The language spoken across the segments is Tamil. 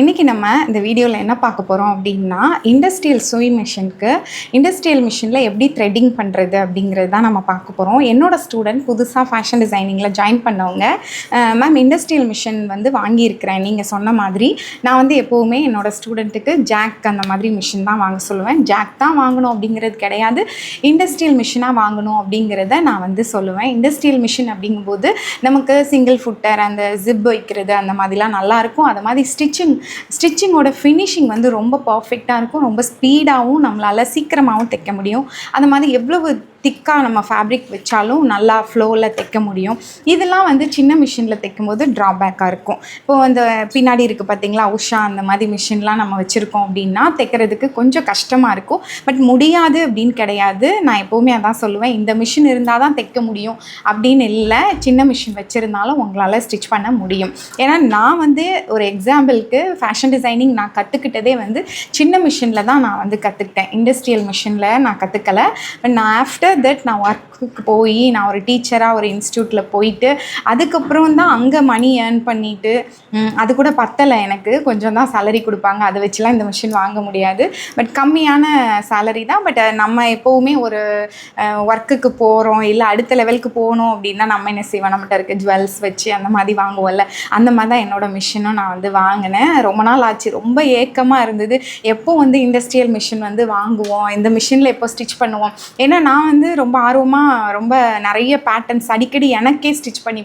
இன்றைக்கி நம்ம இந்த வீடியோவில் என்ன பார்க்க போகிறோம் அப்படின்னா இண்டஸ்ட்ரியல் சூயிங் மிஷினுக்கு இண்டஸ்ட்ரியல் மிஷினில் எப்படி த்ரெட்டிங் பண்ணுறது அப்படிங்கிறது தான் நம்ம பார்க்க போகிறோம். என்னோடய ஸ்டூடெண்ட் புதுசாக ஃபேஷன் டிசைனிங்கில் ஜாயின் பண்ணவங்க, மேம் இண்டஸ்ட்ரியல் மிஷின் வந்து வாங்கியிருக்கிறேன் நீங்கள் சொன்ன மாதிரி. நான் வந்து எப்போவுமே என்னோடய ஸ்டூடெண்ட்டுக்கு ஜாக் அந்த மாதிரி மிஷின் தான் வாங்க சொல்லுவேன். ஜாக் தான் வாங்கணும் அப்படிங்கிறது கிடையாது, இண்டஸ்ட்ரியல் மிஷினாக வாங்கணும் அப்படிங்கிறத நான் வந்து சொல்லுவேன். இண்டஸ்ட்ரியல் மிஷின் அப்படிங்கும்போது நமக்கு சிங்கிள் ஃபுட்டர், அந்த ஜிப் வைக்கிறது அந்த மாதிரிலாம் நல்லாயிருக்கும். அது மாதிரி ஸ்டிச்சிங்கோட ஃபினிஷிங் வந்து ரொம்ப பர்ஃபெக்டாக இருக்கும், ரொம்ப ஸ்பீடாகவும் நம்மளால் சீக்கிரமாகவும் தைக்க முடியும். அது மாதிரி எவ்வளவு திக்காக நம்ம ஃபேப்ரிக் வச்சாலும் நல்லா ஃப்ளோவில் தைக்க முடியும். இதெல்லாம் வந்து சின்ன மிஷினில் தைக்கும்போது ட்ராபேக்காக இருக்கும். இப்போது அந்த பின்னாடி இருக்குது பார்த்திங்களா, உஷா அந்த மாதிரி மிஷின்லாம் நம்ம வச்சுருக்கோம் அப்படின்னா தைக்கிறதுக்கு கொஞ்சம் கஷ்டமாக இருக்கும். பட் முடியாது அப்படின்னு கிடையாது. நான் எப்போவுமே அதான் சொல்லுவேன், இந்த மிஷின் இருந்தால் தான் தைக்க முடியும் அப்படின்னு இல்லை. சின்ன மிஷின் வச்சுருந்தாலும் உங்களால் ஸ்டிச் பண்ண முடியும். ஏன்னா நான் வந்து ஒரு எக்ஸாம்பிளுக்கு ஃபேஷன் டிசைனிங் நான் கற்றுக்கிட்டதே வந்து சின்ன மிஷினில் தான் நான் வந்து கற்றுக்கிட்டேன். இண்டஸ்ட்ரியல் மிஷினில் நான் கற்றுக்கலை. பட் நான் ஆஃப்டர் தட் நான் ஒர்க்குக்கு போய் நான் ஒரு டீச்சராக ஒரு இன்ஸ்டியூட்டில் போயிட்டு அதுக்கப்புறம் தான் அங்கே மணி ஏர்ன் பண்ணிவிட்டு, அது கூட பத்தலை எனக்கு, கொஞ்சம் தான் சேலரி கொடுப்பாங்க, அதை வச்சுலாம் இந்த மிஷின் வாங்க முடியாது. பட் கம்மியான சேலரி தான். பட் நம்ம எப்போவுமே ஒரு ஒர்க்குக்கு போகிறோம் இல்லை அடுத்த லெவலுக்கு போகணும் அப்படின்னா நம்ம என்ன செய்வோம், நம்மகிட்ட இருக்க ஜுவல்ஸ் வச்சு அந்த மாதிரி வாங்குவோம்ல, அந்த மாதிரி தான் என்னோடய மிஷினும் நான் வந்து வாங்கினேன். ரொம்ப நாள் ஆச்சு, ரொம்ப ஏக்கமாக இருந்தது எப்போ வந்து இண்டஸ்ட்ரியல் மிஷின் வந்து வாங்குவோம், இந்த மிஷினில் எப்போ ஸ்டிச் பண்ணுவோம். ஏன்னா நான் வந்து ரொம்ப ஆர்வமாக ரொம்ப நிறைய பேட்டர்ன்ஸ் அடிக்கடி எனக்கே ஸ்டிச் பண்ணி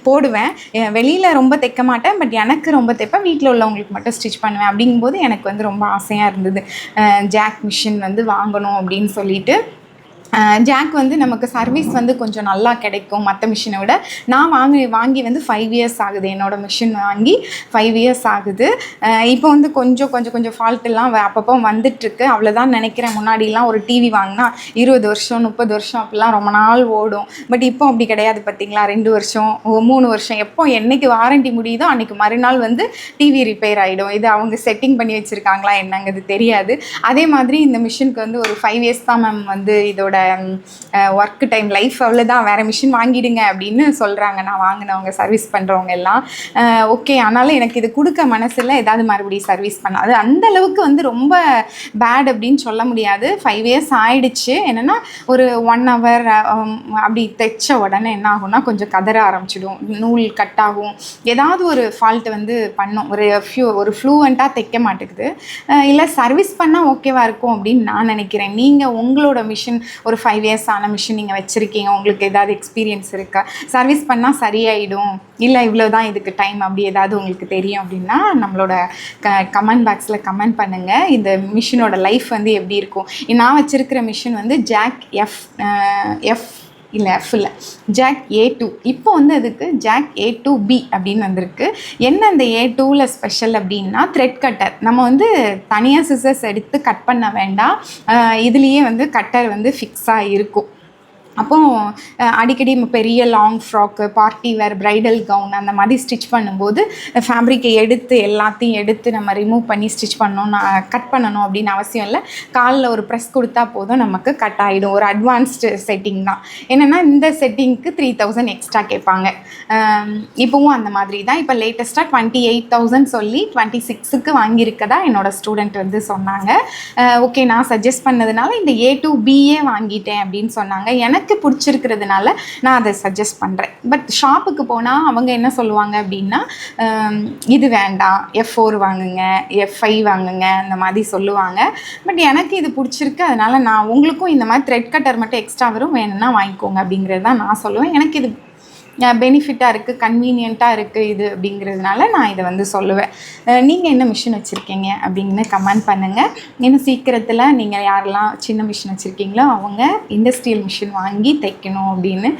போடுவேன். வெளியில் ரொம்ப தைக்க மாட்டேன், பட் எனக்கு ரொம்ப தைப்பேன், வீட்டில் உள்ளவங்களுக்கு மட்டும் ஸ்டிச் பண்ணுவேன். அப்படிங்கும்போது எனக்கு வந்து ரொம்ப ஆசையாக இருந்தது ஜாக் மிஷின் வந்து வாங்கணும் அப்படின்னு சொல்லிட்டு. ஜாக் வந்து நமக்கு சர்வீஸ் வந்து கொஞ்சம் நல்லா கிடைக்கும் மற்ற மிஷினை விட. நான் வாங்கி வந்து 5 இயர்ஸ் ஆகுது, என்னோடய மிஷின் வாங்கி 5 இயர்ஸ் ஆகுது. இப்போ வந்து கொஞ்சம் ஃபால்ட்டெல்லாம் அப்பப்போ வந்துட்டுருக்கு, அவ்வளோதான் நினைக்கிறேன். முன்னாடிலாம் ஒரு டிவி வாங்கினா 20 வருஷம் 30 வருஷம் அப்படிலாம் ரொம்ப நாள் ஓடும். பட் இப்போ அப்படி கிடையாது பார்த்திங்களா, 2 வருஷம் 3 வருஷம், எப்போ என்றைக்கு வாரண்டி முடியுதோ அன்றைக்கி மறுநாள் வந்து டிவி ரிப்பேர் ஆகிடும். இது அவங்க செட்டிங் பண்ணி வச்சுருக்காங்களா என்னங்கிறது தெரியாது. அதே மாதிரி இந்த மிஷினுக்கு வந்து ஒரு 5 இயர்ஸ் தான் மேம் வந்து இதோட ஒர்க் டைம், லைஃப் அவ்வளோதான், வேறு மிஷின் வாங்கிடுங்க அப்படின்னு சொல்கிறாங்க நான் வாங்கினவங்க, சர்வீஸ் பண்ணுறவங்க எல்லாம். ஓகே, ஆனாலும் எனக்கு இது கொடுக்க மனசில் ஏதாவது மறுபடியும் சர்வீஸ் பண்ண, அது அந்தளவுக்கு வந்து ரொம்ப பேட் அப்படின்னு சொல்ல முடியாது. 5 இயர்ஸ் ஆகிடுச்சு. என்னென்னா ஒரு 1 hour அப்படி தைச்ச உடனே என்ன ஆகும்னா கொஞ்சம் கதற ஆரம்பிச்சிடும், நூல் கட் ஆகும், ஏதாவது ஒரு ஃபால்ட்டு வந்து பண்ணும், ஒரு ஃப்ளூவெண்ட்டாக தைக்க மாட்டேங்குது. இல்லை சர்வீஸ் பண்ணால் ஓகேவாக இருக்கும் அப்படின்னு நான் நினைக்கிறேன். நீங்கள் உங்களோட மிஷின் ஒரு 5 இயர்ஸ் ஆன மிஷின் நீங்கள் வச்சுருக்கீங்க, உங்களுக்கு ஏதாவது எக்ஸ்பீரியன்ஸ் இருக்கா, சர்வீஸ் பண்ணால் சரியாயிடும், இல்லை இவ்வளோ தான் இதுக்கு டைம் அப்படி ஏதாவது உங்களுக்கு தெரியும் அப்படின்னா நம்மளோட கமெண்ட் பாக்ஸில் கமெண்ட் பண்ணுங்கள். இந்த மிஷினோட லைஃப் வந்து எப்படி இருக்கும். நான் வச்சுருக்கிற மிஷின் வந்து ஜாக் ஜாக் A2. இப்போ வந்து அதுக்கு ஜாக் A2B அப்படின்னு வந்திருக்கு. என்ன அந்த A2வில் ஸ்பெஷல் அப்படின்னா த்ரெட் கட்டர். நம்ம வந்து தனியாக சிசர்ஸ் எடுத்து கட் பண்ண வேண்டாம், இதுலேயே வந்து கட்டர் வந்து ஃபிக்ஸாக இருக்கும். அப்போது அடிக்கடி பெரிய long frock, party wear, bridal gown அந்த மாதிரி ஸ்டிச் பண்ணும்போது ஃபேப்ரிக்கை எல்லாத்தையும் எடுத்து நம்ம ரிமூவ் பண்ணி ஸ்டிச் கட் பண்ணணும் அப்படின்னு அவசியம் இல்லை. காலில் ஒரு ப்ரெஸ் கொடுத்தா போதும், நமக்கு கட் ஆகிடும். ஒரு அட்வான்ஸ்டு செட்டிங் தான். என்னென்னா இந்த செட்டிங்க்கு 3000 எக்ஸ்ட்ரா கேட்பாங்க. இப்போவும் அந்த மாதிரி தான். இப்போ லேட்டஸ்ட்டாக 28,000 சொல்லி 26க்கு வாங்கியிருக்கதா என்னோடய ஸ்டூடெண்ட் வந்து சொன்னாங்க. ஓகே, நான் சஜஸ்ட் பண்ணதுனால இந்த A2Bயே வாங்கிட்டேன் அப்படின்னு சொன்னாங்க. எனக்கு பிடிச்சிருக்கிறதுனால நான் அதை சஜஸ்ட் பண்ணுறேன். பட் ஷாப்புக்கு போனால் அவங்க என்ன சொல்லுவாங்க அப்படின்னா, இது வேண்டாம், F4 வாங்குங்க, F5 வாங்குங்க அந்த மாதிரி சொல்லுவாங்க. பட் எனக்கு இது பிடிச்சிருக்கு, அதனால் நான் உங்களுக்கும் இந்த மாதிரி த்ரெட் கட்டர் மட்டும் எக்ஸ்ட்ரா வரும், வேணும்னா வாங்கிக்கோங்க அப்படிங்கிறது தான் நான் சொல்லுவேன். எனக்கு இது பெனிஃபிட்டாக இருக்குது, கன்வீனியண்ட்டாக இருக்குது இது அப்படிங்கிறதுனால நான் இதை வந்து சொல்லுவேன். நீங்கள் என்ன மிஷின் வச்சுருக்கீங்க அப்படின்னு கமெண்ட் பண்ணுங்கள். இன்னும் சீக்கிரத்தில் நீங்கள் யாரெல்லாம் சின்ன மிஷின் வச்சுருக்கீங்களோ அவங்க இண்டஸ்ட்ரியல் மிஷின் வாங்கி தைக்கணும் அப்படின்னு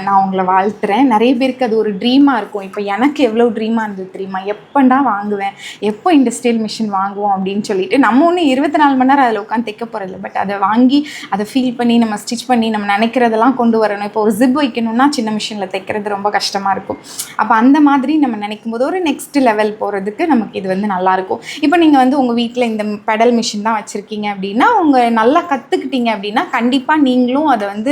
நான் உங்களை வாழ்த்துறேன். நிறைய பேருக்கு அது ஒரு ட்ரீமாக இருக்கும். இப்போ எனக்கு எவ்வளோ ட்ரீமாக இருந்தது தெரியுமா, எப்போண்டா வாங்குவேன், எப்போ இண்டஸ்ட்ரியல் மிஷின் வாங்குவோம் அப்படின்னு சொல்லிட்டு. நம்ம ஒன்று 24 மணி நேரம் அதில் உட்காந்து தைக்க போகிறதில்ல, பட் அதை வாங்கி அதை ஃபீல் பண்ணி நம்ம ஸ்டிச் பண்ணி நம்ம நினைக்கிறதெல்லாம் கொண்டு வரணும். இப்போ ஒரு ஜிப் வைக்கணும்னா சின்ன மிஷினில் தைக்கிறது ரொம்ப கஷ்டமாக இருக்கும். அப்போ அந்த மாதிரி நம்ம நினைக்கும் போது ஒரு நெக்ஸ்ட் லெவல் போகிறதுக்கு நமக்கு இது வந்து நல்லாயிருக்கும். இப்போ நீங்கள் வந்து உங்கள் வீட்டில் இந்த பெடல் மிஷின் தான் வச்சுருக்கீங்க அப்படின்னா, உங்கள் நல்லா கற்றுக்கிட்டீங்க அப்படின்னா கண்டிப்பாக நீங்களும் அதை வந்து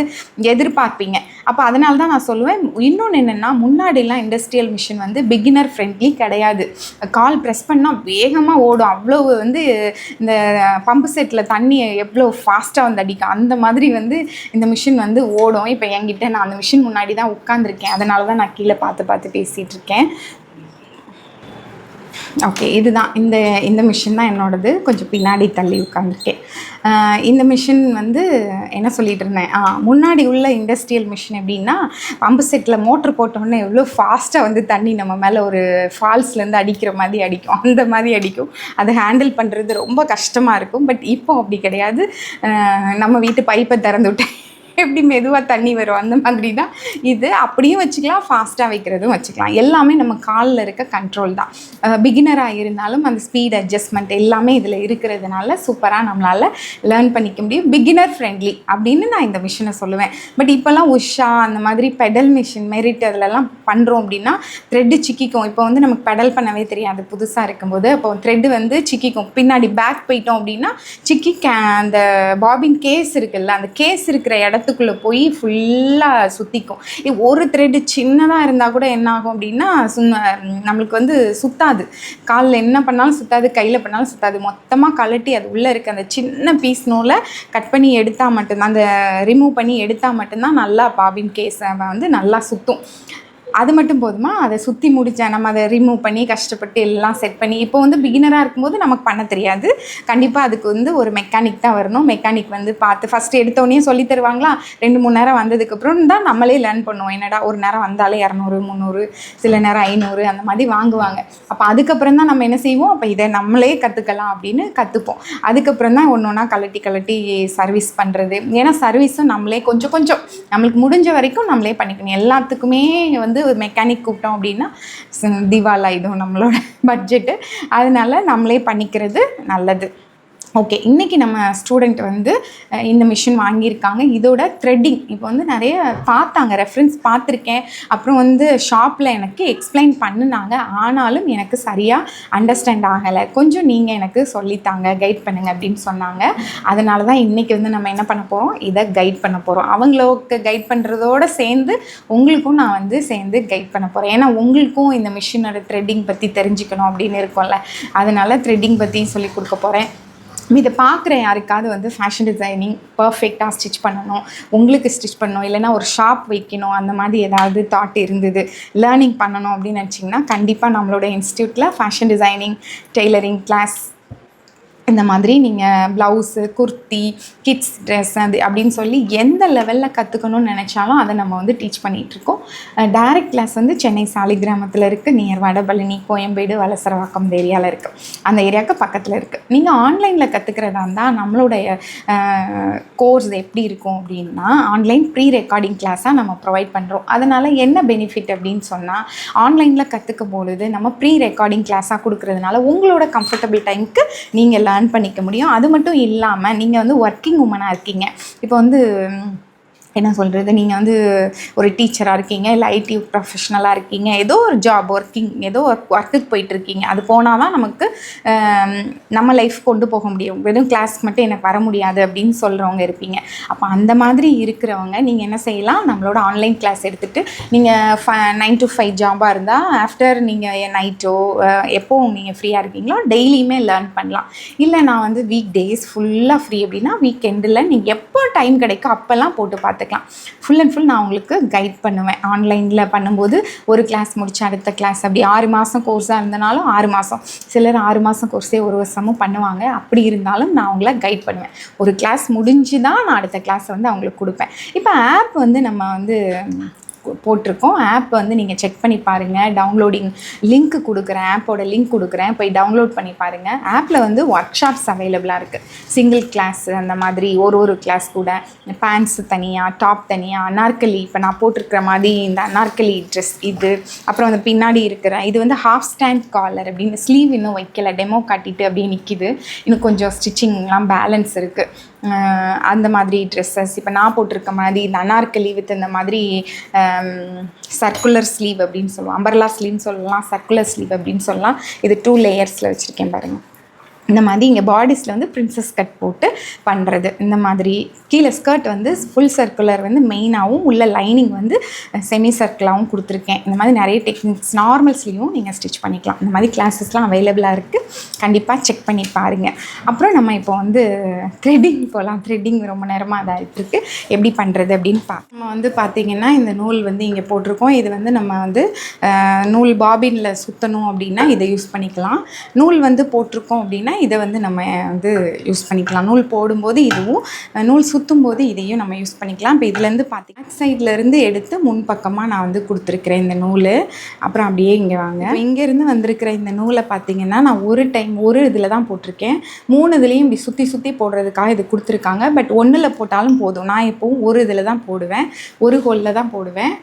எதிர்பார்ப்பீங்க. அப்போ அதனால தான் நான் சொல்லுவேன். இன்னொன்று என்னென்னா, முன்னாடிலாம் இண்டஸ்ட்ரியல் மிஷின் வந்து பிகினர் ஃப்ரெண்ட்லி கிடையாது. கால் ப்ரெஸ் பண்ணால் வேகமாக ஓடும். அவ்வளோ வந்து இந்த பம்பு செட்டில் தண்ணி எவ்வளோ ஃபாஸ்ட்டாக வந்து அடிக்கும் அந்த மாதிரி வந்து இந்த மிஷின் வந்து ஓடும். இப்போ என்கிட்ட நான் அந்த மிஷின் முன்னாடி தான் உட்காந்துருக்கேன். அதனால தான் நான் கீழே பார்த்து பேசிகிட்டு இருக்கேன். ஓகே, இதுதான் இந்த மிஷின் தான் என்னோடது. கொஞ்சம் பின்னாடி தள்ளி உட்காந்துருக்கேன். இந்த மிஷின் வந்து என்ன சொல்லிகிட்டு இருந்தேன், முன்னாடி உள்ள இண்டஸ்ட்ரியல் மிஷின் எப்படின்னா, பம்பு செட்டில் மோட்ரு போட்டோன்னே எவ்வளோ ஃபாஸ்ட்டாக வந்து தண்ணி நம்ம மேலே ஒரு ஃபால்ஸ்லேருந்து அடிக்கிற மாதிரி அடிக்கும். அந்த மாதிரி அடிக்கும். அதை ஹேண்டில் பண்ணுறது ரொம்ப கஷ்டமாக இருக்கும். பட் இப்போ அப்படி கிடையாது. நம்ம வீட்டு பைப்பை திறந்து விட்டேன் எப்படி மெதுவாக தண்ணி வரும் அந்த மாதிரி தான் இது. அப்படியும் வச்சுக்கலாம், ஃபாஸ்ட்டாக வைக்கிறதும் வச்சுக்கலாம். எல்லாமே நம்ம காலில் இருக்க கண்ட்ரோல் தான். பிகினராக இருந்தாலும் அந்த ஸ்பீட் அட்ஜஸ்ட்மெண்ட் எல்லாமே இதில் இருக்கிறதுனால சூப்பராக நம்மளால் லேர்ன் பண்ணிக்க முடியும். பிகினர் ஃப்ரெண்ட்லி அப்படின்னு நான் இந்த மிஷினை சொல்லுவேன். பட் இப்போல்லாம் உஷா அந்த மாதிரி பெடல் மிஷின் மெரிட் அதிலெல்லாம் பண்ணுறோம் அப்படின்னா த்ரெட்டு சிக்கிக்கும். இப்போ வந்து நமக்கு பெடல் பண்ணவே தெரியாது புதுசாக இருக்கும்போது. அப்போ த்ரெட்டு வந்து சிக்கிக்கும். பின்னாடி பேக் போயிட்டோம் அப்படின்னா சிக்கி அந்த பாபின் கேஸ் இருக்குல்ல, அந்த கேஸ் இருக்கிற இடத்துக்குள்ளே போய் ஃபுல்லாக சுற்றிக்கும். ஒரு த்ரெட்டு சின்னதாக இருந்தால் கூட என்ன ஆகும் அப்படின்னா நம்மளுக்கு வந்து சுத்தாது. காலில் என்ன பண்ணாலும் சுத்தாது, கையில் பண்ணாலும் சுத்தாது. மொத்தமாக கழட்டி அது உள்ளே இருக்க அந்த சின்ன பீஸ் நூலை கட் பண்ணி எடுத்தால் மட்டும்தான், அந்த ரிமூவ் பண்ணி எடுத்தால் மட்டும்தான் நல்லா பாபின் கேஸை வந்து நல்லா சுற்றும். அது மட்டும் போதுமா? அதை சுற்றி முடித்தேன். நம்ம அதை ரிமூவ் பண்ணி கஷ்டப்பட்டு எல்லாம் செட் பண்ணி இப்போ வந்து பிகினராக இருக்கும்போது நமக்கு பண்ண தெரியாது. கண்டிப்பாக அதுக்கு வந்து ஒரு மெக்கானிக் தான் வரணும். மெக்கானிக் வந்து பார்த்து ஃபஸ்ட்டு எடுத்தோடனே சொல்லி தருவாங்களா, 2-3 நேரம் வந்ததுக்கப்புறம் தான் நம்மளே லேர்ன் பண்ணுவோம். என்னடா ஒரு நேரம் வந்தாலே 200, 300, சில நேரம் 500 அந்த மாதிரி வாங்குவாங்க. அப்போ அதுக்கப்புறம் தான் நம்ம என்ன செய்வோம், அப்போ இதை நம்மளே கற்றுக்கலாம் அப்படின்னு கற்றுப்போம். அதுக்கப்புறம் தான் ஒன்று ஒன்றா கழட்டி சர்வீஸ் பண்ணுறது. ஏன்னா சர்வீஸும் நம்மளே கொஞ்சம் நம்மளுக்கு முடிஞ்ச வரைக்கும் நம்மளே பண்ணிக்கணும். எல்லாத்துக்குமே வந்து ஒரு மெக்கானிக் கூப்பிட்டோம் அப்படின்னா திவாலாயிடும் நம்மளோட பட்ஜெட்டு. அதனால நம்மளே பண்ணிக்கிறது நல்லது. ஓகே, இன்றைக்கி நம்ம ஸ்டூடெண்ட் வந்து இந்த மிஷின் வாங்கியிருக்காங்க. இதோட த்ரெட்டிங் இப்போ வந்து நிறைய பார்த்தாங்க, ரெஃபரன்ஸ் பார்த்துருக்கேன். அப்புறம் வந்து ஷாப்பில் எனக்கு எக்ஸ்பிளைன் பண்ணினாங்க. ஆனாலும் எனக்கு சரியாக அண்டர்ஸ்டாண்ட் ஆகலை. கொஞ்சம் நீங்கள் எனக்கு சொல்லித்தாங்க, கைட் பண்ணுங்கள் அப்படின்னு சொன்னாங்க. அதனால தான் இன்றைக்கி வந்து நம்ம என்ன பண்ண போகிறோம், இதை கைட் பண்ண போகிறோம். அவங்களுக்கு கைட் பண்ணுறதோடு சேர்ந்து உங்களுக்கும் நான் வந்து சேர்ந்து கைட் பண்ண போகிறேன். ஏன்னா உங்களுக்கும் இந்த மிஷினோட த்ரெட்டிங் பற்றி தெரிஞ்சுக்கணும் அப்படின்னு இருக்கும்ல, அதனால் த்ரெட்டிங் பற்றி சொல்லி கொடுக்க போகிறேன். இதை பார்க்குற யாருக்காவது வந்து ஃபேஷன் டிசைனிங் பர்ஃபெக்டாக ஸ்டிச் பண்ணணும், உங்களுக்கு ஸ்டிச் பண்ணணும், இல்லைனா ஒரு ஷாப் வைக்கணும், அந்த மாதிரி ஏதாவது தாட் இருந்தது, லேர்னிங் பண்ணணும் அப்படின்னு நினச்சிங்கன்னா கண்டிப்பாக நம்மளோட இன்ஸ்டியூட்டில் ஃபேஷன் டிசைனிங், டெய்லரிங் கிளாஸ், இந்த மாதிரி நீங்கள் ப்ளவுஸு, குர்த்தி, கிட்ஸ் ட்ரெஸ் அது அப்படின்னு சொல்லி எந்த லெவலில் கற்றுக்கணும்னு நினச்சாலும் அதை நம்ம வந்து டீச் பண்ணிகிட்ருக்கோம். டைரக்ட் கிளாஸ் வந்து சென்னை சாலிகிராமத்தில் இருக்குது, நியர் வடபழனி, கோயம்பேடு, வலசரவாக்கம் இந்த ஏரியாவில் இருக்குது. அந்த ஏரியாவுக்கு பக்கத்தில் இருக்குது. நீங்கள் ஆன்லைனில் கற்றுக்கிறதா இருந்தால் நம்மளுடைய கோர்ஸ் எப்படி இருக்கும் அப்படின்னா, ஆன்லைன் ப்ரீ ரெக்கார்டிங் கிளாஸாக நம்ம ப்ரொவைட் பண்ணுறோம். அதனால் என்ன பெனிஃபிட் அப்படின்னு சொன்னால், ஆன்லைனில் கற்றுக்கும் பொழுது நம்ம ப்ரீ ரெக்கார்டிங் கிளாஸாக கொடுக்குறதுனால உங்களோட கம்ஃபர்டபுள் டைமுக்கு நீங்கள் லேர்ன் பண்ணிக்க முடியும். அது மட்டும் இல்லாமல் நீங்கள் வந்து ஒர்க்கிங் உமனாக இருக்கீங்க, இப்போ வந்து என்ன சொல்கிறது, நீங்கள் வந்து ஒரு டீச்சராக இருக்கீங்க, இல்லை ஐடி ப்ரொஃபஷ்னலாக இருக்கீங்க, ஏதோ ஒரு ஜாப் ஏதோ ஒர்க்குக்கு போயிட்டுருக்கீங்க. அது போனால் தான் நமக்கு நம்ம லைஃப் கொண்டு போக முடியும். வெறும் கிளாஸ் மட்டும் எனக்கு வர முடியாது அப்படின்னு சொல்கிறவங்க இருப்பீங்க. அப்போ அந்த மாதிரி இருக்கிறவங்க நீங்கள் என்ன செய்யலாம், நம்மளோட ஆன்லைன் கிளாஸ் எடுத்துகிட்டு நீங்கள் 9 to 5 ஜாபாக இருந்தால் ஆஃப்டர் நீங்கள் நைட்டோ எப்போது நீங்கள் ஃப்ரீயாக இருக்கீங்களோ டெய்லியுமே லேர்ன் பண்ணலாம். இல்லை நான் வந்து வீக் டேஸ் ஃபுல்லாக ஃப்ரீ அப்படின்னா வீக்கெண்டில் நீங்கள் எப்போ டைம் கிடைக்கும் அப்போல்லாம் போட்டு பார்த்துக்கலாம். ஃபுல் அண்ட் ஃபுல் நான் உங்களுக்கு கைட் பண்ணுவேன். ஆன்லைனில் பண்ணும்போது ஒரு கிளாஸ் முடிச்சு அடுத்த கிளாஸ், அப்படி 6 மாதம் கோர்ஸாக இருந்தனாலும் 6 மாதம், சிலர் 6 மாதம் கோர்ஸே 1 வருஷமும் பண்ணுவாங்க. அப்படி இருந்தாலும் நான் அவங்கள கைட் பண்ணுவேன். ஒரு கிளாஸ் முடிஞ்சு தான் நான் அடுத்த கிளாஸை வந்து அவங்களுக்கு கொடுப்பேன். இப்போ ஆப் வந்து நம்ம வந்து போட்டிருக்கோம். ஆப் வந்து நீங்கள் செக் பண்ணி பாருங்கள். டவுன்லோடிங் லிங்க் கொடுக்குறேன், ஆப்போட லிங்க் கொடுக்குறேன், போய் டவுன்லோட் பண்ணி பாருங்கள். ஆப்பில் வந்து ஒர்க் ஷாப்ஸ் அவைலபிளாக இருக்குது. சிங்கிள் கிளாஸ் அந்த மாதிரி ஒரு கிளாஸ் கூட, பேண்ட்ஸு தனியாக, டாப் தனியாக, அனார்கலி இப்போ நான் போட்டிருக்கிற மாதிரி இந்த அனார்கலி ட்ரெஸ் இது, அப்புறம் அந்த பின்னாடி இருக்கிற இது வந்து ஹாஃப் ஸ்டாண்ட் காலர் அப்படின்னு, ஸ்லீவ் இன்னும் வைக்கல, டெமோ காட்டிட்டு அப்படியே நிற்கிது. இன்னும் கொஞ்சம் ஸ்டிச்சிங்லாம் பேலன்ஸ் இருக்குது. அந்த மாதிரி ட்ரெஸ்ஸஸ் இப்போ நான் போட்டிருக்க மாதிரி இந்த அனார்கலி வித் இந்த மாதிரி சர்க்குலர் ஸ்லீவ் அப்படின்னு சொல்லுவோம், அம்பர்லா ஸ்லீவ்னு சொல்லலாம், சர்க்குலர் ஸ்லீவ் அப்படின்னு சொல்லலாம். இது 2 லேயர்ஸில் வச்சுருக்கேன் பாருங்கள். இந்த மாதிரி இங்கே பாடிஸில் வந்து பிரின்சஸ் கட் போட்டு பண்ணுறது. இந்த மாதிரி கீழே ஸ்கர்ட் வந்து ஃபுல் சர்க்குலர் வந்து மெயினாகவும் உள்ள லைனிங் வந்து செமி சர்க்கிளாகவும் கொடுத்துருக்கேன். இந்த மாதிரி நிறைய டெக்னிக்ஸ் நார்மல்ஸ்லேயும் நீங்கள் ஸ்டிச் பண்ணிக்கலாம். இந்த மாதிரி கிளாஸஸ்லாம் அவைலபிளாக இருக்குது, கண்டிப்பாக செக் பண்ணி பாருங்கள். அப்புறம் நம்ம இப்போ வந்து த்ரெட்டிங் போகலாம். த்ரெட்டிங் ரொம்ப நேரமாக அதாகிட்டுருக்கு, எப்படி பண்ணுறது அப்படின்னு நம்ம வந்து பார்த்திங்கன்னா இந்த நூல் வந்து இங்கே போட்டிருக்கோம். இது வந்து நம்ம வந்து நூல் பாபினில் சுற்றணும் அப்படின்னா இதை யூஸ் பண்ணிக்கலாம். நூல் வந்து போட்டிருக்கோம் அப்படின்னா இதை வந்து நம்ம வந்து யூஸ் பண்ணிக்கலாம். நூல் போடும்போது இதுவும், நூல் சுற்றும் போது இதையும் நம்ம யூஸ் பண்ணிக்கலாம். இப்போ இதுலேருந்து பார்த்தீங்கன்னா பேக் சைட்லேருந்து எடுத்து முன் பக்கமாக நான் வந்து கொடுத்துருக்குறேன் இந்த நூல். அப்புறம் அப்படியே இங்கே வாங்க, இங்கேருந்து வந்திருக்கிற இந்த நூலை பார்த்தீங்கன்னா நான் ஒரு இதில் தான் போட்டிருக்கேன். 3 இதுலேயும் இப்படி சுற்றி சுற்றி போடுறதுக்காக இது கொடுத்துருக்காங்க. பட் 1ல் போட்டாலும் போதும். நான் எப்போவும் ஒரு இதில் தான் போடுவேன், ஒரு ஹோலில் தான் போடுவேன்.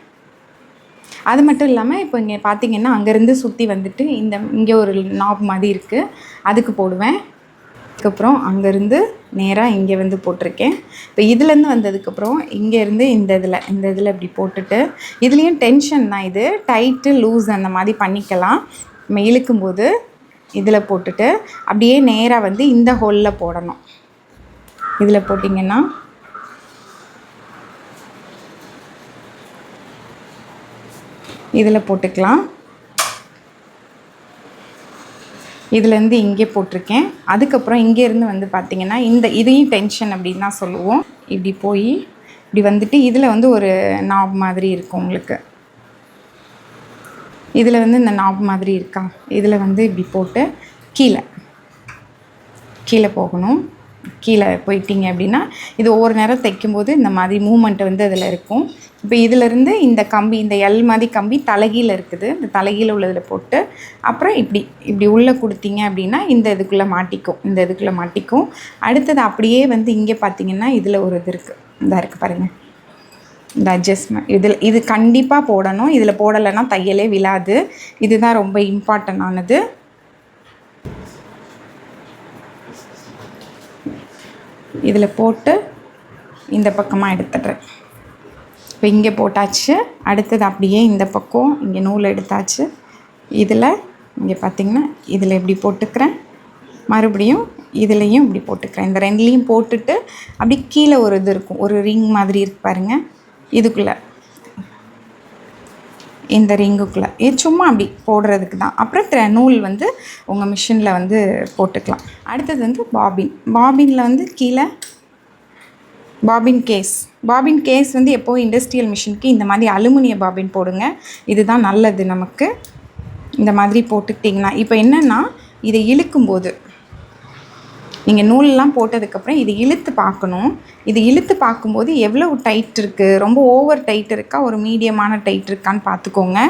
அது மட்டும் இல்லாமல் இப்போ இங்கே பார்த்திங்கன்னா அங்கேருந்து சுற்றி வந்துட்டு இங்கே ஒரு நாப் மாதிரி இருக்குது, அதுக்கு போடுவேன். அதுக்கப்புறம் அங்கேருந்து நேராக இங்கே வந்து போட்டிருக்கேன். இப்போ இதுலேருந்து வந்ததுக்கப்புறம் இங்கேருந்து இந்த இதில் இப்படி போட்டுட்டு, இதுலேயும் டென்ஷன் தான், இது டைட்டு லூஸ் அந்த மாதிரி பண்ணிக்கலாம். நம்ம இழுக்கும்போது இதில் போட்டுட்டு அப்படியே நேராக வந்து இந்த ஹோலில் போடணும். இதில் போட்டிங்கன்னா இதில் போட்டுக்கலாம். இதுலேருந்து இங்கே போட்டிருக்கேன். அதுக்கப்புறம் இங்கேருந்து வந்து பார்த்திங்கன்னா இதையும் டென்ஷன் அப்படின்னு தான் சொல்லுவோம். இப்படி போய் இப்படி வந்துட்டு இதில் வந்து ஒரு நாப் மாதிரி இருக்கும் உங்களுக்கு. இதில் வந்து இந்த நாப் மாதிரி இருக்கா, இதில் வந்து இப்படி போட்டு கீழே போகணும். கீழே போயிட்டீங்க அப்படின்னா இது ஒவ்வொரு நேரம் தைக்கும்போது இந்த மாதிரி மூமெண்ட் வந்து அதில் இருக்கும். இப்போ இதிலேருந்து இந்த எல் மாதிரி கம்பி தலைகீழ இருக்குது, இந்த தலைகீழ உள்ளதில் போட்டு அப்புறம் இப்படி உள்ளே கொடுத்தீங்க அப்படின்னா இதுக்குள்ளே மாட்டிக்கும். அடுத்தது அப்படியே வந்து இங்கே பார்த்தீங்கன்னா இதில் ஒரு இது இருக்குது, இருக்குது பாருங்கள், இந்த அட்ஜஸ்ட்மெண்ட். இது கண்டிப்பாக போடணும். இதில் போடலைன்னா தையலே விழாது. இதுதான் ரொம்ப இம்பார்ட்டண்டானது. இதில் போட்டு இந்த பக்கமாக எடுத்துடுறேன். இப்போ இங்கே போட்டாச்சு. அடுத்தது அப்படியே இந்த பக்கம் இங்கே நூல் எடுத்தாச்சு. இதில் இங்கே பார்த்திங்கன்னா இதில் இப்படி போட்டுக்கிறேன், மறுபடியும் இதுலேயும் இப்படி போட்டுக்கிறேன். இந்த 2லேயும் போட்டுட்டு அப்படி கீழே ஒரு இது இருக்கும், ஒரு ரிங் மாதிரி இருக்கு பாருங்கள், இதுக்குள்ளே இந்த ரிங்குக்குள்ளே இது சும்மா அப்படி போடுறதுக்கு தான். அப்புறம் நூல் வந்து உங்கள் மிஷினில் வந்து போட்டுக்கலாம். அடுத்தது வந்து பாபினில் வந்து கீழே பாபின் கேஸ் வந்து எப்போவும் இண்டஸ்ட்ரியல் மிஷினுக்கு இந்த மாதிரி அலுமினிய பாபின் போடுங்க, இதுதான் நல்லது நமக்கு. இந்த மாதிரி போட்டுக்கிட்டிங்கன்னா இப்போ என்னென்னா இதை இழுக்கும்போது நீங்கள் நூலெலாம் போட்டதுக்கப்புறம் இதை இழுத்து பார்க்கணும். இது இழுத்து பார்க்கும்போது எவ்வளோ டைட் இருக்குது, ரொம்ப ஓவர் டைட் இருக்கா, ஒரு மீடியமான டைட் இருக்கான்னு பார்த்துக்கோங்க.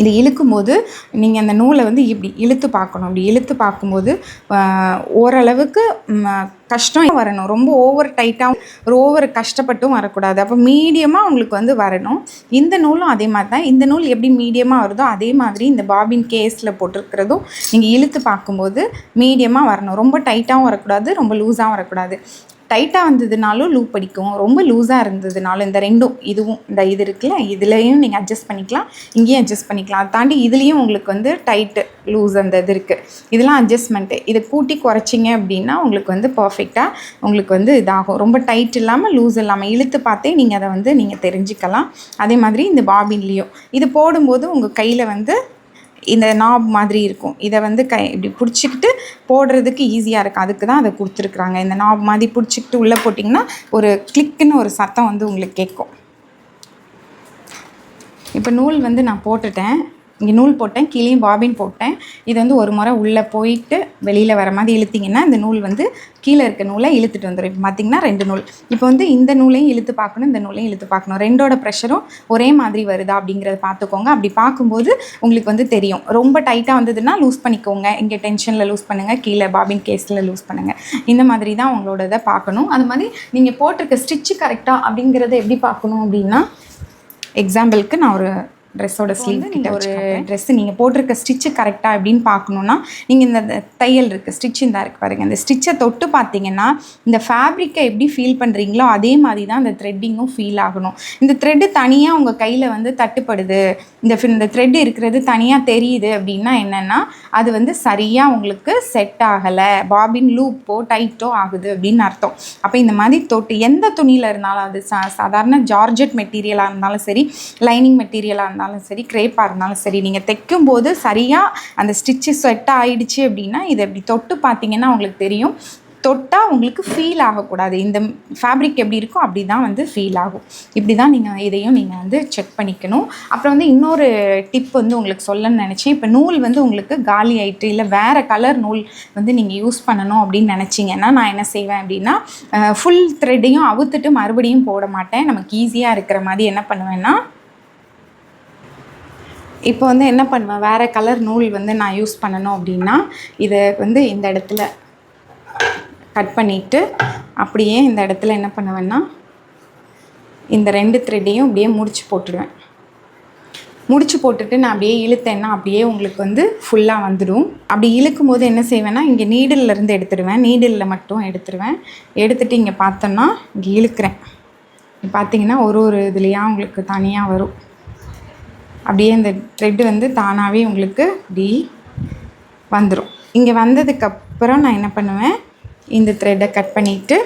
இது இழுக்கும்போது நீங்கள் அந்த நூலை வந்து இப்படி இழுத்து பார்க்கணும். இப்படி இழுத்து பார்க்கும்போது ஓரளவுக்கு கஷ்டம் வரணும், ரொம்ப ஓவர் டைட்டாகவும் ஓவர் கஷ்டப்பட்டும் வரக்கூடாது. அப்போ மீடியமாக உங்களுக்கு வந்து வரணும். இந்த நூலும் அதே மாதிரி தான். இந்த நூல் எப்படி மீடியமாக வருதோ அதே மாதிரி இந்த பாபின் கேஸில் போட்டிருக்கிறதும் நீங்கள் இழுத்து பார்க்கும்போது மீடியமாக வரணும். ரொம்ப டைட்டாகவும் வரக்கூடாது, ரொம்ப லூஸாகவும் வரக்கூடாது. டைட்டாக வந்ததுனாலும் லூப் அடிக்கும், ரொம்ப லூஸாக இருந்ததுனாலும் இந்த ரெண்டும் இதுவும் இது இருக்குல்ல, இதுலேயும் நீங்கள் அட்ஜஸ்ட் பண்ணிக்கலாம், இங்கேயும் அட்ஜஸ்ட் பண்ணிக்கலாம். அதை தாண்டி இதுலேயும் உங்களுக்கு வந்து டைட்டு லூஸ் அந்த இது இருக்குது, இதெல்லாம் அட்ஜஸ்ட்மெண்ட்டு. இதை கூட்டி குறைச்சிங்க அப்படின்னா உங்களுக்கு வந்து பர்ஃபெக்டாக உங்களுக்கு வந்து இதாகும். ரொம்ப டைட் இல்லாமல் லூஸ் இல்லாமல் இழுத்து பார்த்தே நீங்கள் அதை வந்து நீங்கள் தெரிஞ்சுக்கலாம். அதே மாதிரி இந்த பாபின்லேயும் இது போடும்போது உங்கள் கையில் வந்து இந்த நாப் மாதிரி இருக்கும், இதை வந்து இப்படி பிடிச்சிக்கிட்டு போடுறதுக்கு ஈஸியாக இருக்கும். அதுக்கு தான் அதை கொடுத்துருக்குறாங்க. இந்த நாப் மாதிரி பிடிச்சிக்கிட்டு உள்ளே போட்டிங்கன்னா ஒரு கிளிக்குன்னு ஒரு சத்தம் வந்து உங்களுக்கு கேட்கும். இப்போ நூல் வந்து நான் போட்டுட்டேன், இங்கே நூல் போட்டேன், கீழேயும் பாபின் போட்டேன். இது வந்து ஒரு முறை உள்ளே போயிட்டு வெளியில் வர மாதிரி இழுத்திங்கன்னா இந்த நூல் வந்து கீழே இருக்க நூலை இழுத்துட்டு வந்துடும். இப்போ பார்த்திங்கன்னா 2 நூல். இப்போ வந்து இந்த நூலையும் இழுத்து பார்க்கணும், இந்த நூலையும் இழுத்து பார்க்கணும். 2ஓட ப்ரெஷரும் ஒரே மாதிரி வருதா அப்படிங்கிறத பார்த்துக்கோங்க. அப்படி பார்க்கும்போது உங்களுக்கு வந்து தெரியும். ரொம்ப டைட்டாக வந்ததுன்னா லூஸ் பண்ணிக்கோங்க, இங்கே டென்ஷனில் லூஸ் பண்ணுங்கள், கீழே பாபின் கேஸில் லூஸ் பண்ணுங்கள். இந்த மாதிரி தான் உங்களோட இதை பார்க்கணும். அது மாதிரி நீங்கள் போட்டிருக்க ஸ்டிச்சு கரெக்டாக அப்படிங்கிறத எப்படி பார்க்கணும் அப்படின்னா, எக்ஸாம்பிளுக்கு நான் ஒரு ட்ரெஸ்ஸோட ஸ்லீவ் கிட்ட ஒரு ட்ரெஸ்ஸு நீங்கள் போட்டிருக்க ஸ்டிச்சு கரெக்டாக எப்படின்னு பார்க்கணுன்னா நீங்கள் இந்த தையல் இருக்குது ஸ்டிச் இந்த இருக்குது பாருங்கள், இந்த ஸ்டிச்சை தொட்டு பார்த்தீங்கன்னா இந்த ஃபேப்ரிக்கை எப்படி ஃபீல் பண்ணுறீங்களோ அதே மாதிரி தான் இந்த த்ரெட்டிங்கும் ஃபீல் ஆகணும். இந்த த்ரெட்டு தனியாக உங்கள் கையில் வந்து தட்டுப்படுது, இந்த த்ரெட் இருக்கிறது தனியாக தெரியுது அப்படின்னா என்னென்னா அது வந்து சரியாக உங்களுக்கு செட் ஆகலை, பாபின் லூப்போ டைட்டோ ஆகுது அப்படின்னு அர்த்தம். அப்போ இந்த மாதிரி தொட்டு எந்த துணியில் இருந்தாலும் அது சாதாரண ஜார்ஜெட் மெட்டீரியலாக இருந்தாலும் சரி, லைனிங் மெட்டீரியலாக இருந்தாலும் சரி, க்ரேப்பாக இருந்தாலும் சரி, நீங்கள் தைக்கும்போது சரியாக அந்த ஸ்டிச்சு செட் ஆகிடுச்சு அப்படின்னா இதை இப்படி தொட்டு பார்த்தீங்கன்னா உங்களுக்கு தெரியும். தொட்டால் உங்களுக்கு ஃபீல் ஆகக்கூடாது, இந்த ஃபேப்ரிக் எப்படி இருக்கோ அப்படி தான் வந்து ஃபீல் ஆகும். இப்படி தான் இதையும் நீங்கள் வந்து செக் பண்ணிக்கணும். அப்புறம் வந்து இன்னொரு டிப் வந்து உங்களுக்கு சொல்லணும்னு நினச்சேன். இப்போ நூல் வந்து உங்களுக்கு காலி ஆகிட்டு இல்லை வேறு கலர் நூல் வந்து நீங்கள் யூஸ் பண்ணணும் அப்படின்னு நினச்சிங்கன்னா நான் என்ன செய்வேன் அப்படின்னா ஃபுல் த்ரெட்டையும் அவுத்துட்டு மறுபடியும் போட மாட்டேன். நமக்கு ஈஸியாக இருக்கிற மாதிரி என்ன பண்ணுவேன்னா இப்போ வந்து என்ன பண்ணுவேன், வேறு கலர் நூல் வந்து நான் யூஸ் பண்ணணும் அப்படின்னா இதை வந்து இந்த இடத்துல கட் பண்ணிவிட்டு அப்படியே இந்த இடத்துல என்ன பண்ணுவேன்னா இந்த 2 த்ரெட்டையும் அப்படியே முடிச்சு போட்டுடுவேன். முடிச்சு போட்டுட்டு நான் அப்படியே இழுத்தேன்னா அப்படியே உங்களுக்கு வந்து ஃபுல்லாக வந்துடும். அப்படி இழுக்கும் போது என்ன செய்வேன்னா இங்கே நீடில்லேருந்து எடுத்துடுவேன், நீடிலில் மட்டும் எடுத்துகிட்டு இங்கே பார்த்தோன்னா இங்கே இழுக்கிறேன். பார்த்தீங்கன்னா ஒரு இதுலையாக உங்களுக்கு தனியாக வரும். அப்படியே இந்த த்ரெட்டு வந்து தானாகவே உங்களுக்கு இப்படி வந்துடும். இங்கே வந்ததுக்கப்புறம் நான் என்ன பண்ணுவேன், இந்த த்ரெட்டை கட் பண்ணிவிட்டு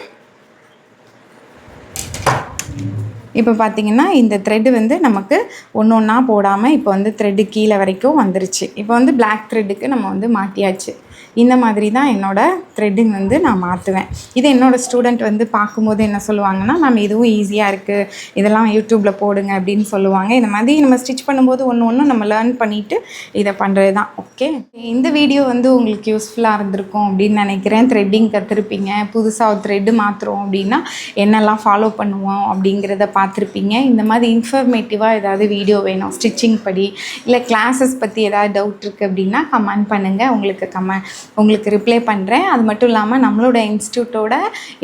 இப்போ பார்த்திங்கன்னா இந்த த்ரெட்டு வந்து நமக்கு ஒன்றா போடாமல் இப்போ வந்து த்ரெட்டு கீழே வரைக்கும் வந்துருச்சு. இப்போ வந்து பிளாக் த்ரெட்டுக்கு நம்ம வந்து மாட்டியாச்சு. இந்த மாதிரி தான் என்னோடய த்ரெட்டிங் வந்து நான் மாற்றுவேன். இது என்னோடய ஸ்டூடெண்ட் வந்து பார்க்கும்போது என்ன சொல்லுவாங்கன்னா, நம்ம இதுவும் ஈஸியாக இருக்குது, இதெல்லாம் யூடியூப்பில் போடுங்க அப்படின்னு சொல்லுவாங்க. இந்த மாதிரி நம்ம ஸ்டிச் பண்ணும்போது ஒன்று நம்ம லேர்ன் பண்ணிவிட்டு இதை பண்ணுறது தான். ஓகே, இந்த வீடியோ வந்து உங்களுக்கு யூஸ்ஃபுல்லாக இருந்திருக்கும் அப்படின்னு நினைக்கிறேன். த்ரெட்டிங் கற்றுருப்பீங்க, புதுசாக ஒரு த்ரெட்டு மாற்றுறோம் அப்படின்னா என்னெல்லாம் ஃபாலோ பண்ணுவோம் அப்படிங்கிறத பார்த்துருப்பீங்க. இந்த மாதிரி இன்ஃபர்மேட்டிவாக ஏதாவது வீடியோ வேணும் ஸ்டிச்சிங் படி இல்லை கிளாஸஸ் பற்றி ஏதாவது டவுட் இருக்குது அப்படின்னா கமெண்ட் பண்ணுங்கள், உங்களுக்கு ரிப்ளை பண்ணுறேன். அது மட்டும் இல்லாமல் நம்மளோட இன்ஸ்டியூட்டோட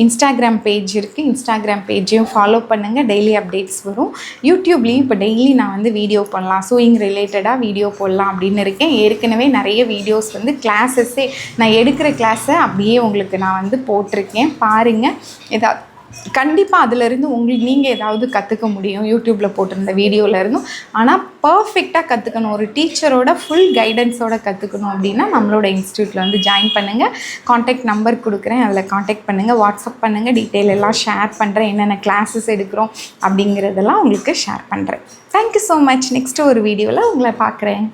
இன்ஸ்டாகிராம் பேஜ் இருக்குது, இன்ஸ்டாகிராம் பேஜையும் ஃபாலோ பண்ணுங்கள், டெய்லி அப்டேட்ஸ் வரும். யூடியூப்லேயும் இப்போ டெய்லி நான் வந்து வீடியோ பண்ணலாம், சூயிங் ரிலேட்டடாக வீடியோ போடலாம் அப்படின்னு இருக்கேன். ஏற்கனவே நிறைய வீடியோஸ் வந்து கிளாஸஸே நான் எடுக்கிற கிளாஸை அப்படியே உங்களுக்கு நான் வந்து போட்டிருக்கேன், பாருங்கள். ஏதாவது கண்டிப்பாக அதிலிருந்து நீங்கள் ஏதாவது கற்றுக்க முடியும் யூடியூப்பில் போட்டிருந்த வீடியோவிலேருந்தும். ஆனால் பர்ஃபெக்டாக கற்றுக்கணும், ஒரு டீச்சரோட ஃபுல் கைடன்ஸோடு கற்றுக்கணும் அப்படின்னா நம்மளோட இன்ஸ்டியூட்டில் வந்து ஜாயின் பண்ணுங்கள். காண்டாக்ட் நம்பர் கொடுக்குறேன், அதில் காண்டாக்ட் பண்ணுங்கள், வாட்ஸ்அப் பண்ணுங்கள், டீட்டெயில் எல்லாம் ஷேர் பண்ணுறேன், என்னென்ன கிளாஸஸ் எடுக்கிறோம் அப்படிங்கிறதெல்லாம் உங்களுக்கு ஷேர் பண்ணுறேன். Thank you so much. நெக்ஸ்ட்டு ஒரு வீடியோவில் உங்களை பார்க்குறேன்.